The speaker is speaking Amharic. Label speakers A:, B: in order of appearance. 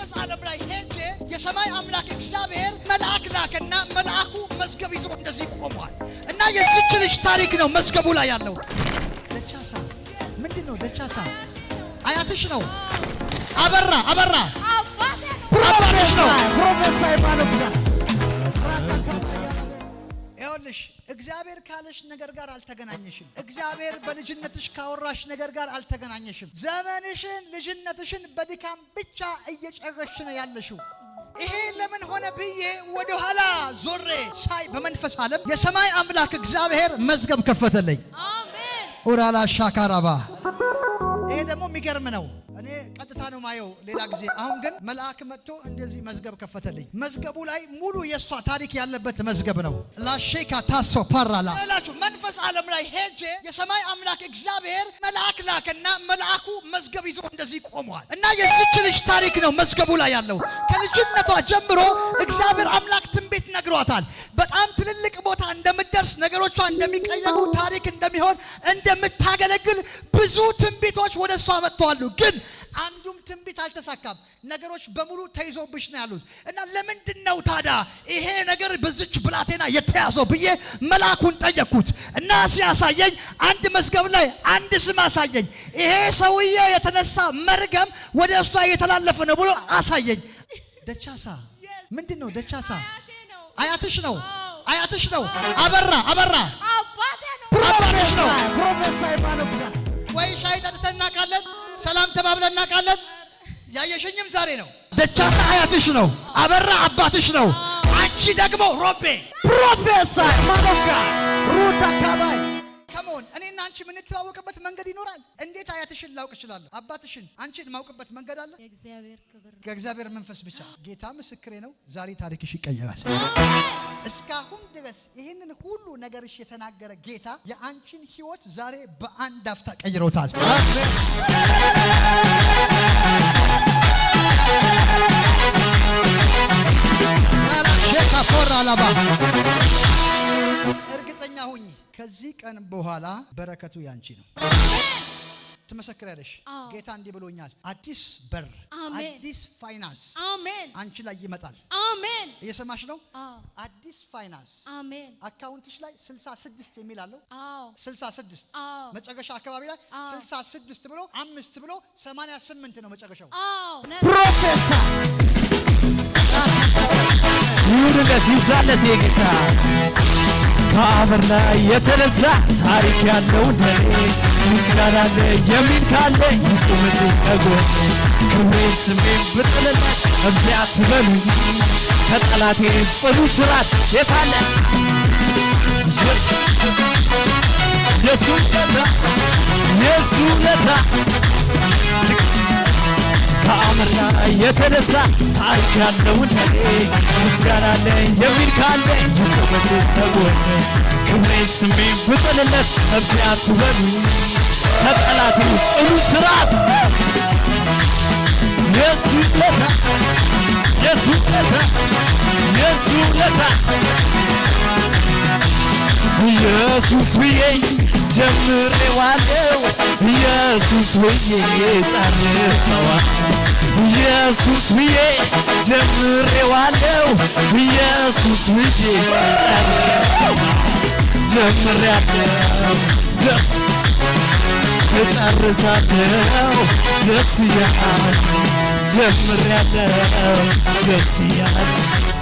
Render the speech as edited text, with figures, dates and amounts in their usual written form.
A: መንፈስ ዓለም ላይ ሄጄ የሰማይ አምላክ እግዚአብሔር መልአክ ላከና መልአኩ መዝገብ ይዞ እንደዚህ ቆሟል እና የዚች ልጅ ታሪክ ነው መዝገቡ ላይ ያለው። ደቻሳ ምንድነው? ደቻሳ አያትሽ ነው። አበራ አባትሽ ነው። ፕሮፌሰር ማለብዳ ይኸውልሽ እግዚአብሔር ካለሽ ነገር ጋር አልተገናኘሽም። እግዚአብሔር በልጅነትሽ ካወራሽ ነገር ጋር አልተገናኘሽም። ዘመንሽን ልጅነትሽን በድካም ብቻ እየጨረሽ ነው ያለሽው። ይሄ ለምን ሆነ ብዬ ወደ ኋላ ዞሬ ሳይ በመንፈስ ዓለም የሰማይ አምላክ እግዚአብሔር መዝገብ ከፈተልኝ። አሜን። ኡራላ ሻካራባ ይሄ ደግሞ የሚገርም ነው። እኔ ቀጥታ ነው ማየው ሌላ ጊዜ። አሁን ግን መልአክ መጥቶ እንደዚህ መዝገብ ከፈተልኝ። መዝገቡ ላይ ሙሉ የሷ ታሪክ ያለበት መዝገብ ነው። ላሼካ ታሶ ፓራላ እላችሁ መንፈስ ዓለም ላይ ሄጄ የሰማይ አምላክ እግዚአብሔር መልአክ ላከና መልአኩ መዝገብ ይዞ እንደዚህ ቆሟል እና የዚች ልጅ ታሪክ ነው መዝገቡ ላይ ያለው። ከልጅነቷ ጀምሮ እግዚአብሔር አምላክ ትንቢት ነግሯታል። በጣም ትልልቅ ቦታ እንደምትደርስ፣ ነገሮቿ እንደሚቀየሩ፣ ታሪክ እንደሚሆን፣ እንደምታገለግል ብዙ ትንቢቶች ወደ እሷ መጥተዋል። ግን አንዱም ትንቢት አልተሳካም። ነገሮች በሙሉ ተይዞብሽ ነው ያሉት እና ለምንድነው ታዲያ ይሄ ነገር በዚች ብላቴና የተያዘው ብዬ መልአኩን ጠየቅኩት እና ሲያሳየኝ አንድ መዝገብ ላይ አንድ ስም አሳየኝ። ይሄ ሰውዬ የተነሳ መርገም ወደ እሷ እየተላለፈ ነው ብሎ አሳየኝ። ደቻሳ ምንድነው? ደቻሳ አያትሽ ነው። አበራ አባትሽ ነው። ፕሮፌሰር ማለብዳ ወይ ሻይ ጠጥተን እናውቃለን፣ ሰላም ተባብለን እናውቃለን። ያየሽኝም ዛሬ ነው። ደቻሳ አያትሽ ነው። አበራ አባትሽ ነው። አንቺ ደግሞ ሮቤ ፕሮፌሰር ማለብዳ ሩታ ካባይ ከሞን እኔና አንቺ የምንተዋወቅበት መንገድ ይኖራል። እንዴት አያትሽን ላውቅ እችላለሁ? አባትሽን አንቺን ማውቅበት መንገድ አለ።
B: የእግዚአብሔር ክብር
A: ከእግዚአብሔር መንፈስ ብቻ። ጌታ ምስክሬ ነው። ዛሬ ታሪክሽ ይቀየራል። እስካሁን ድረስ ይህንን ሁሉ ነገርሽ የተናገረ ጌታ የአንቺን ሕይወት ዛሬ በአንድ አፍታ ቀይሮታል። እርግጠኛ ሁኚ ከዚህ ቀን በኋላ በረከቱ ያንቺ ነው። ትመሰክራለሽ። ጌታ እንዲህ ብሎኛል። አዲስ በር፣ አዲስ ፋይናንስ አንቺ ላይ ይመጣል። አሜን። እየሰማሽ ነው? አዲስ ፋይናንስ። አሜን። አካውንትሽ ላይ 66 የሚል አለው። 66 መጨረሻ አካባቢ ላይ 66 ብሎ 5 ብሎ 88 ነው መጨረሻው። ፕሮፌሰር
C: ይሁንለት ይብዛለት የጌታ ከአፈር ላይ የተነሳ ታሪክ ያለው እንደኔ ምስጋና አለ የሚል ካለ ይቁምልኝ ከጎኔ። ክብሬን ስሜን ብጥልለት እምቢ አትበሉ ከጠላቴ ጽኑ ስራት የታለ የሱ ለታ ከአፈር ላይ የተነሳ ታሪክ ያለው እንደኔ ምስጋና አለ የሚል ካለ ይቁምልኝ ከጎኔ። ክብሬን ስሜን ብጥልለት እምቢ አትበሉ ከጠላቴ ጽኑ ስራት የሱ ለታ ኢየሱስ ብዬ ጀምሬዋለሁ፣ ኢየሱስ ብዬ ጨርሰዋለሁ። ኢየሱስ ብዬ ጀምሬዋለሁ፣ ኢየሱስ ብዬ ጀምሬያለሁ። ደስ እጨርሳለሁ፣ ደስ እያለኝ ጀምሬያለሁ፣ ደስ እያለኝ